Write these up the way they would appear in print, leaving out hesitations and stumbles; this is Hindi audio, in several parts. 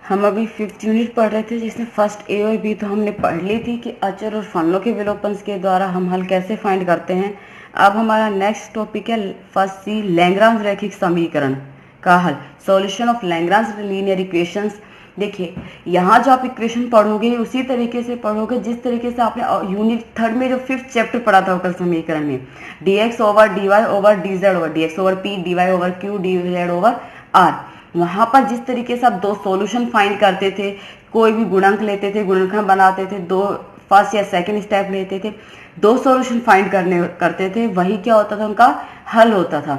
हम अभी 5th यूनिट पढ़ रहे थे जिसमें फर्स्ट ए और बी तो हमने पढ़ ली थी कि अचर और फलनों के विलोपन के द्वारा हम हल कैसे फाइंड करते हैं। अब हमारा नेक्स्ट टॉपिक है फर्स्ट सी, लैग्रांज रैखिक समीकरण का हल, solution of Lagrange linear equations. देखिए यहाँ जो आप इक्वेशन पढ़ोगे उसी तरीके से पढ़ोगे जिस तरीके से आपने यूनिट 3 में जो 5th चैप्टर पढ़ा था अवकल समीकरण में, dx over dy over dz over dx over p dy over q dz over r। वहां पर जिस तरीके से आप दो सॉल्यूशन फाइंड करते थे, कोई भी गुणक लेते थे, गुणनखंड बनाते थे, दो फर्स्ट या सेकंड स्टेप लेते थे, दो सॉल्यूशन फाइंड करते थे, वही क्या होता था, उनका हल होता था।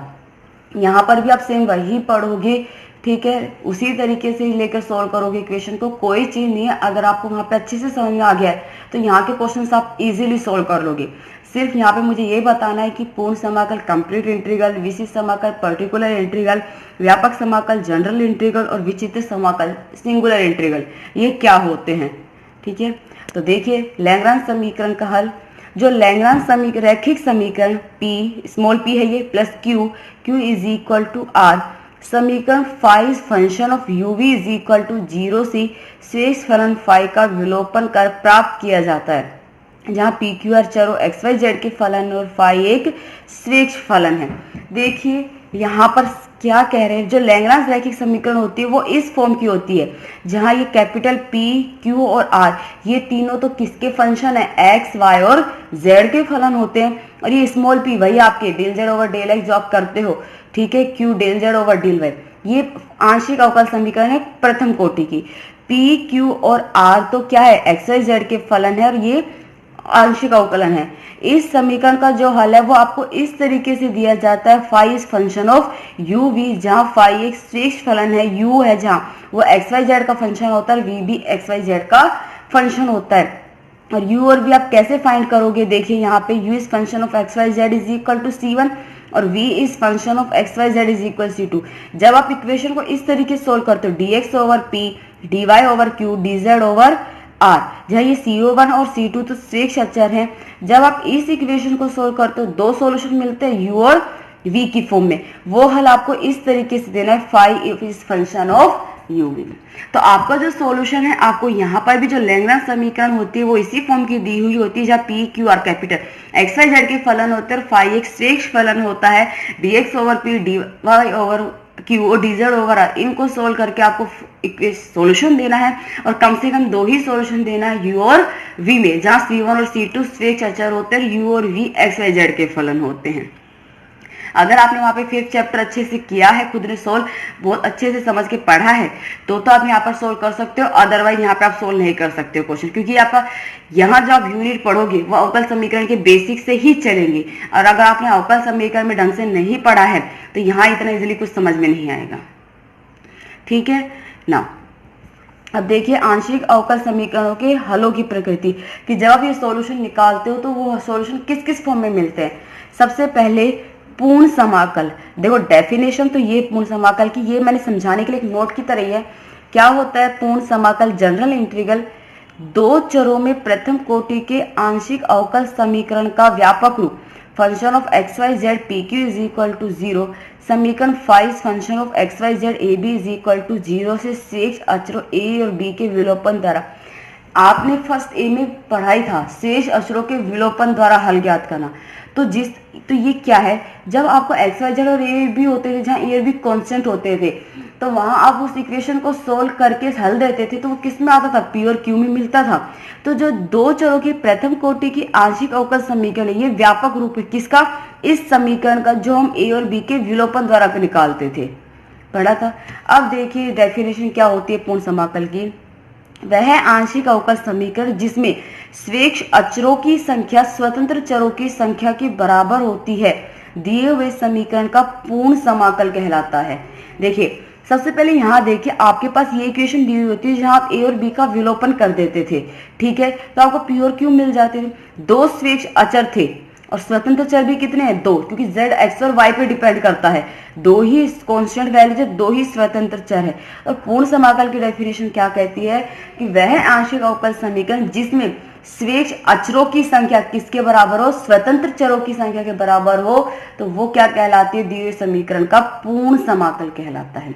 यहाँ पर भी आप सेम वही पढ़ोगे, ठीक है, उसी तरीके से लेकर सॉल्व करोगे इक्वेशन को, कोई चीज नहीं है। अगर आपको वहां पे अच्छे से समझ में आ गया है तो यहाँ के क्वेश्चंस आप इजीली सॉल्व कर लोगे। सिर्फ यहाँ पे मुझे ये बताना है कि पूर्ण समाकल, कंप्लीट इंटीग्रल, विशिष्ट समाकल, पर्टिकुलर इंटीग्रल, व्यापक समाकल, जनरल इंटीग्रल और विचित्र समाकल, सिंगुलर इंटीग्रल, ये क्या होते हैं। ठीक है, तो देखिए लैग्रांज समीकरण का हल, जो लैग्रांज रैखिक समीकरण P, स्मॉल p है ये, plus Q is equal to R, समीकरण phi function of u v is equal to 0 से शेष फलन फाई का विलोपन कर प्राप्त किया जाता है, जहाँ पी क्यू आर चरों एक्स वाई जेड के फलन और फाई एक श्रेष्ठ फलन है। देखिए यहाँ पर क्या कह रहे हैं, जो लैग्रांज रैखिक समीकरण होती है वो इस फॉर्म की होती है, जहाँ ये कैपिटल P, Q और R ये तीनों तो किसके फंक्शन है, x, y और z के फलन होते हैं, और ये स्मॉल p वही आपके del z over del x जो आप करते हो, ठीक है, Q del z over del y, ये आंशिक अवकल समीकरण है प्रथम कोटि की। P, Q और R तो क्या है, x, y, z के फलन है और ये आंशिक अवकलन है। इस समीकरण का जो हल है वो आपको इस तरीके से दिया जाता है, phi is function of u v, जहाँ फाई एक श्रेष्ठ फलन है, यू है जहाँ वो एक्स वाई जेड का फंक्शन होता है, वी भी एक्स वाई जेड का फंक्शन होता है। और यू और वी आप कैसे फाइंड करोगे, देखिए यहाँ पे u is function of x y z is equal to C1 और v is function of x y z is equal C2। जब आप इक्वेशन को इस तरीके से सोल्व करते हो, dx over p, dy over q, dz over R, जहाँ ये CO1 और C2 तो श्रेष्ठ अचर हैं, जब आप इस इक्वेशन को सोल्व करते हो दो सॉल्यूशन मिलते हैं u और v की फॉर्म में, वो हल आपको इस तरीके से देना है, phi is function of u v। तो आपका जो सॉल्यूशन है, आपको यहाँ पर भी जो लैग्रांज समीकरण होती है वो इसी फॉर्म की दी हुई होती है, जहाँ p, q, r capital x y z के फलन होते हैं और फाई एक श्रेष्ठ फलन होता है, dx over p, dy over q और dz ओवर r। इनको सोल्व करके आपको सॉल्यूशन देना है और कम से कम दो ही सॉल्यूशन देना है u और v में, जहाँ C1 और C2 श्रेष्ठ अचर होते हैं, u और v एक्स वाई जेड के फलन होते हैं। अगर आपने वहाँ पे 5th चैप्टर अच्छे से किया है, खुद ने सोल्व बहुत अच्छे से समझ के पढ़ा है, तो आप यहाँ पर सोल्व कर सकते हो, अदरवाइज यहाँ पे आप सोल्व नहीं कर सकते हो क्वेश्चन, क्योंकि आपका यहाँ जो आप यूनिट पढ़ोगे वो अवकल समीकरण के बेसिक से ही चलेंगे, और अगर आपने अवकल समीकरण में ढंग से नहीं पढ़ा है तो यहाँ इतना इजिली कुछ समझ में नहीं आएगा। ठीक है ना, अब देखिए आंशिक अवकल समीकरणों के हलों की प्रकृति, कि जब आप ये सॉल्यूशन निकालते हो तो वो सॉल्यूशन किस किस फॉर्म में मिलते हैं। सबसे पहले पूर्ण समाकल, देखो डेफिनेशन तो ये पूर्ण समाकल की, ये मैंने समझाने के लिए एक नोट की तरह है। क्या होता है पूर्ण समाकल, जनरल इंटीग्रल, दो चरों में प्रथम कोटि के आंशिक अवकल समीकरण का व्यापक रूप, function of x y z p q is equal to 0, समीकरण five function of x y z a b is equal to 0 से शेष अचरों ए और बी के विलोपन द्वारा। आपने फर्स्ट ए में पढ़ाई था शेष अचरों के विलोपन द्वारा हल ज्ञात करना, तो ये क्या है, जब आपको एक्स वाई जेड और ए बी होते थे, जहाँ ए और बी कॉन्स्टेंट होते थे, तो वहां आप उस इक्वेशन को सोल्व करके हल देते थे, तो वो किस में आता था, पी और क्यू में मिलता था। तो जो दो चरों की प्रथम कोटि की आंशिक अवकल समीकरण है, ये व्यापक रूप है किसका, इस समीकरण का, जो हम ए और बी के विलोपन द्वारा निकालते थे, पढ़ा था। अब देखिए डेफिनेशन क्या होती है पूर्ण समाकल की, वह आंशिक अवकल समीकरण जिसमें श्रेष्ठ अचरों की संख्या स्वतंत्र चरों की संख्या के बराबर होती है, दिए हुए समीकरण का पूर्ण समाकल कहलाता है। देखिए सबसे पहले यहाँ देखिए आपके पास ये इक्वेशन दी हुई होती है, जहाँ आप ए और बी का विलोपन कर देते थे, ठीक है, तो आपको पी और क्यू मिल जाते थे। दो श्रेष्ठ अचर थे और स्वतंत्र चर भी कितने हैं, दो, क्योंकि z x और y पे डिपेंड करता है, दो ही कांस्टेंट वैल्यूज है, दो ही स्वतंत्र चर है। और पूर्ण समाकल की डेफिनेशन क्या कहती है कि वह आंशिक अवकल समीकरण जिसमें श्रेष्ठ अचरों की संख्या किसके बराबर हो, स्वतंत्र चरों की संख्या के बराबर हो, तो वो क्या कहलाती है, दिए हुए समीकरण का पूर्ण समाकल कहलाता है।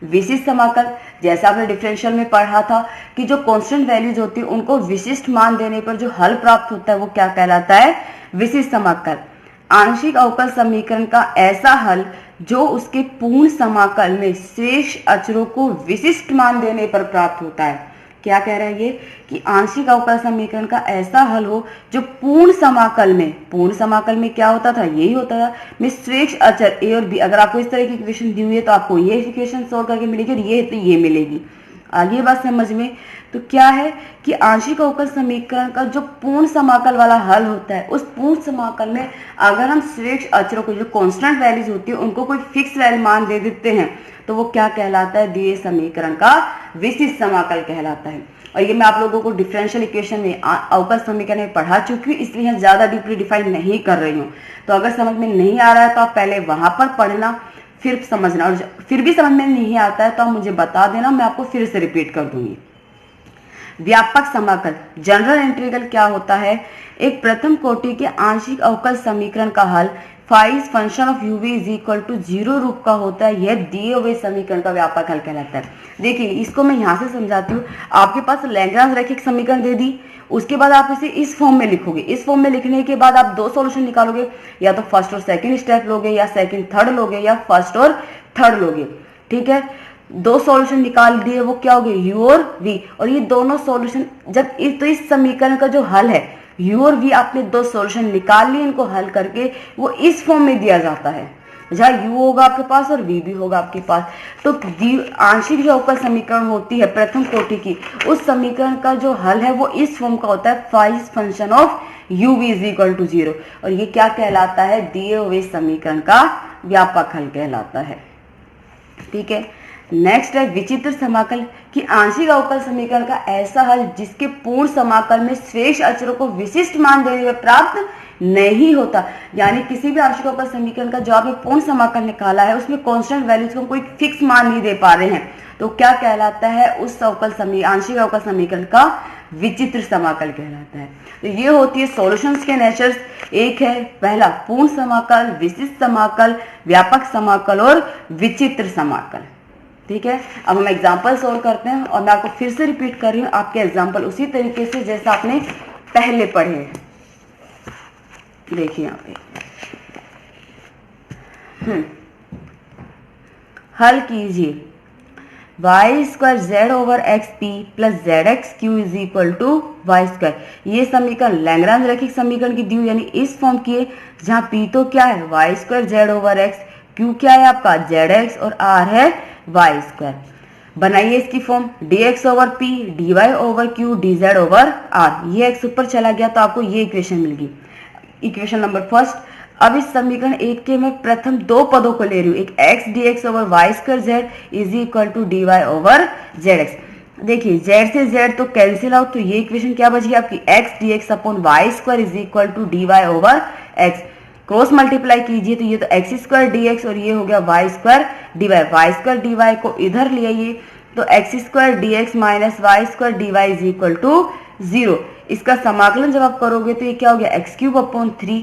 विशिष्ट समाकल, जैसा आपने डिफरेंशियल में पढ़ा था कि जो कांस्टेंट वैल्यूज होती है उनको विशिष्ट मान देने पर जो हल प्राप्त होता है वो क्या कहलाता है, विशिष्ट समाकल। आंशिक अवकल समीकरण का ऐसा हल जो उसके पूर्ण समाकल में शेष अचरों को विशिष्ट मान देने पर प्राप्त होता है। क्या कह रहा है ये कि आंशिक अवकल समीकरण का ऐसा हल हो जो पूर्ण समाकल में क्या होता था, यही होता था में शेष अचर ए और बी, अगर आपको इस तरह की इक्वेशन दी हुई है तो आपको ये इक्वेशन सोल्व करके मिलेगी और ये तो ये मिलेगी। आगे बात समझ में, तो क्या है कि आंशिक अवकल समीकरण का जो पूर्ण समाकल वाला हल होता है उस पूर्ण समाकल में अगर हम शेष अचरों को जो कांस्टेंट वैल्यूज होती है उनको कोई फिक्स वैल्यू मान दे देते हैं तो वो क्या कहलाता है, दिए समीकरण का विशिष्ट समाकल कहलाता है। और ये मैं आप लोगों को डिफरेंशियल इक्वेशन में अवकल समीकरण में पढ़ा चुकी हूँ, इसलिए ज्यादा डीपली डिफाइन नहीं कर रही हूँ। तो अगर समझ में नहीं आ रहा है तो आप पहले वहां पर पढ़ना फिर समझना, और फिर भी समझ में नहीं आता है तो आप मुझे बता देना, मैं आपको फिर से रिपीट कर दूंगी। व्यापक समाकल, जनरल इंटीग्रल क्या होता है, एक प्रथम कोटि के आंशिक अवकल समीकरण का हल phi's function of u v is equal to 0 रूप का होता है। यह दिए हुए समीकरण का व्यापक हल कहलाता है। देखिए इसको मैं यहाँ से समझाती हूँ। आपके पास लैग्रांज रैखिक समीकरण दे दी, उसके बाद आप इसे इस फॉर्म में लिखोगे। इस फॉर्म में लिखने के बाद आप दो सॉल्यूशन निकालोगे, या तो फर्स्ट और सेकंड स्टेप लोगे, या सेकंड थर्ड लोगे, या फर्स्ट और थर्ड लोगे। ठीक है, दो सॉल्यूशन निकाल दिए, वो क्या हो गए, u और v। और ये दोनों सॉल्यूशन जब इस समीकरण का जो हल है u और v, आपने दो सॉल्यूशन निकाल लिए, इनको हल करके वो इस फॉर्म में दिया जाता है जहाँ u होगा आपके पास और v भी होगा आपके पास। तो आंशिक जो अवकल समीकरण होती है प्रथम कोटि की, उस समीकरण का जो हल है वो इस फॉर्म का होता है phi's function of u v is equal to 0। और ये क्या कहलाता है, दिए हुए समीकरण का व्यापक हल कहलाता है। ठीक है, नेक्स्ट है विचित्र समाकल कि आंशिक अवकल समीकरण का ऐसा हल जिसके पूर्ण समाकल में शेष अचरों को विशिष्ट मान देने में प्राप्त नहीं होता। यानी किसी भी आंशिक अवकल समीकरण का जो आपने पूर्ण समाकल निकाला है उसमें कांस्टेंट वैल्यूज को कोई फिक्स मान नहीं दे पा रहे हैं, तो क्या कहलाता है, उस आंशिक अवकल समीकरण का विचित्र समाकल कहलाता है। तो ये होती है सॉल्यूशंस के नेचर्स। एक है पहला पूर्ण समाकल, विशिष्ट समाकल, व्यापक समाकल और विचित्र समाकल। ठीक है, अब हम एग्जाम्पल सोल्व करते हैं और मैं आपको फिर से रिपीट कर रही हूँ, आपके एग्जाम्पल उसी तरीके से जैसा आपने पहले पढ़े हैं। देखिए यहाँ पे हल कीजिए y square z over x p plus z x q is equal to y square. ये समीकरण लैग्रांज रैखिक समीकरण की दी हुई, यानी इस फॉर्म की है जहाँ पी तो क्या है y square z over x, q क्या है आपका जेड एक्स और आर है वाई स्क्वायर। बनाइए इसकी form dx over p dy over q dz over r। ये x ऊपर चला गया तो आपको ये इक्वेशन मिल गई, इक्वेशन नंबर फर्स्ट। अब इस समीकरण एक के मैं प्रथम दो पदों को ले रही हूँ, एक x dx over y square z is equal to dy over zx। देखिए z से z तो कैंसिल आउट, तो ये इक्वेशन क्या बची आपकी x dx upon y square is equal to dy over x। Cross multiply कीजिए तो ये तो एक्स स्क्वायर डी एक्स और ये हो गया y square d y. Y square d y को इधर ले आइए तो x square d x minus y square d y is equal to 0। इसका समाकलन जब आप करोगे तो ये क्या हो गया x cube upon 3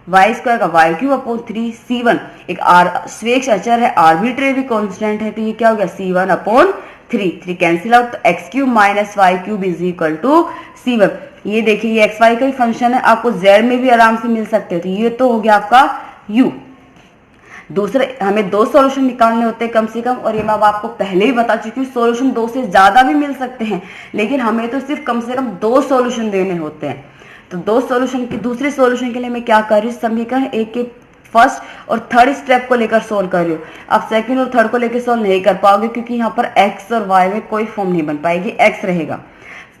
y square का वाई क्यूब अपॉन 3 C1 एक आर स्वेच्छ अचर है, आर्बिट्रेरी कांस्टेंट है, तो ये क्या हो गया C1 अपॉन 3 कैंसिल आउट, तो x cube minus y cube is equal to C1। ये देखिए ये एक्स वाई का ही फंक्शन है, आपको जेड में भी आराम से मिल सकते हैं, तो ये तो हो गया आपका u। दूसरे हमें दो सॉल्यूशन निकालने होते हैं कम से कम, और ये मैं आपको पहले ही बता चुकी हूँ सॉल्यूशन दो से ज्यादा भी मिल सकते हैं, लेकिन हमें तो सिर्फ कम से कम दो सॉल्यूशन देने होते हैं। तो दो सॉल्यूशन के दूसरे सॉल्यूशन के लिए मैं क्या कर रही हूँ, समीकरण एक के फर्स्ट और थर्ड स्टेप को लेकर सोल्व कर रही हूँ। आप सेकंड और थर्ड को लेकर सोल्व नहीं कर पाओगे क्योंकि यहाँ पर एक्स और वाई में कोई फॉर्म नहीं बन पाएगी, एक्स रहेगा।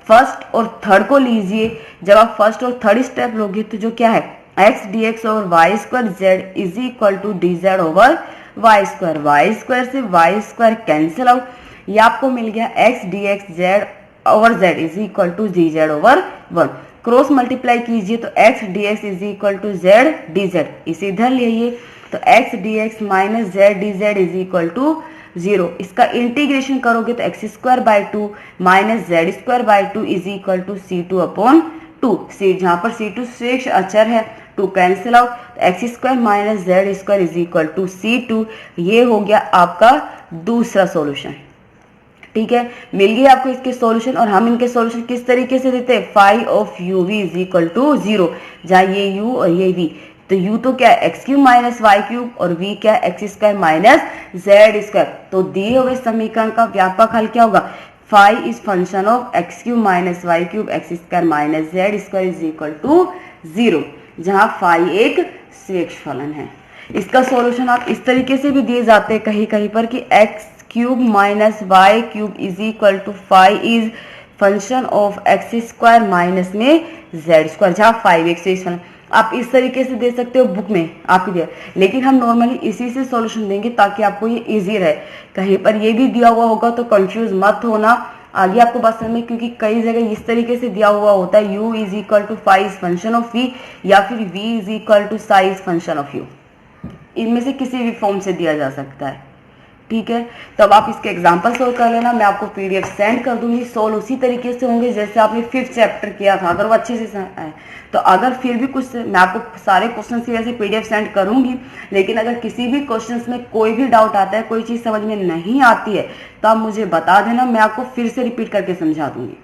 फर्स्ट और थर्ड को लीजिए, जब आप फर्स्ट और थर्ड स्टेप लोगे तो जो क्या है x d x over y square z is equal to d z over y square. Y square से वाई स्क्वायर कैंसिल आउट, ये आपको मिल गया x d x z over z is equal to d z over 1। Cross multiply कीजिए तो x d x is equal to z d z, इसे इधर ले तो x d x minus z d z is equal to 0। इसका इंटीग्रेशन करोगे तो x square by 2 minus z square by 2 is equal to C2 upon 2। C जहां पर C2 शेष अचर है, 2 cancel out, x square minus z square is equal to C2। ये हो गया आपका दूसरा सॉल्यूशन। ठीक है, मिल गया आपको इसके सॉल्यूशन। और हम इनके सॉल्यूशन किस तरीके से देते हैं, phi of u v is equal to 0, जहाँ ये u और ये v, तो u तो क्या है x cube minus y cube और v क्या है x square minus z square. तो दिए हुए समीकरण का व्यापक हल क्या होगा, phi is function of x cube minus y cube x square minus z square is equal to 0, जहां फाई एक शेष फलन है। इसका सॉल्यूशन आप इस तरीके से भी दिए जाते हैं कहीं कहीं पर कि x cube minus y cube is equal to phi is function of x square minus में जेड स्क्वायर, जहाँ फाइव एक शेष फलन। आप इस तरीके से दे सकते हो बुक में आपके दिया, लेकिन हम नॉर्मली इसी से सॉल्यूशन देंगे ताकि आपको ये इजी रहे। कहीं पर ये भी दिया हुआ होगा तो कंफ्यूज मत होना, आगे आपको बात समझ में, क्योंकि कई जगह इस तरीके से दिया हुआ होता है u is equal to five function of v या फिर v is equal to psi function of u, इनमें से किसी भी फॉर्म से दिया जा सकता है। ठीक है, तो अब आप इसके एग्जांपल सोल्व कर लेना, मैं आपको पीडीएफ सेंड कर दूंगी। सोल्व उसी तरीके से होंगे जैसे आपने 5th चैप्टर किया था, अगर वो अच्छे से है तो। अगर फिर भी कुछ, मैं आपको सारे क्वेश्चन की वजह से पीडीएफ सेंड करूंगी, लेकिन अगर किसी भी क्वेश्चन में कोई भी डाउट आता है, कोई चीज़ समझ में नहीं आती है, तो आप मुझे बता देना, मैं आपको फिर से रिपीट करके समझा दूंगी।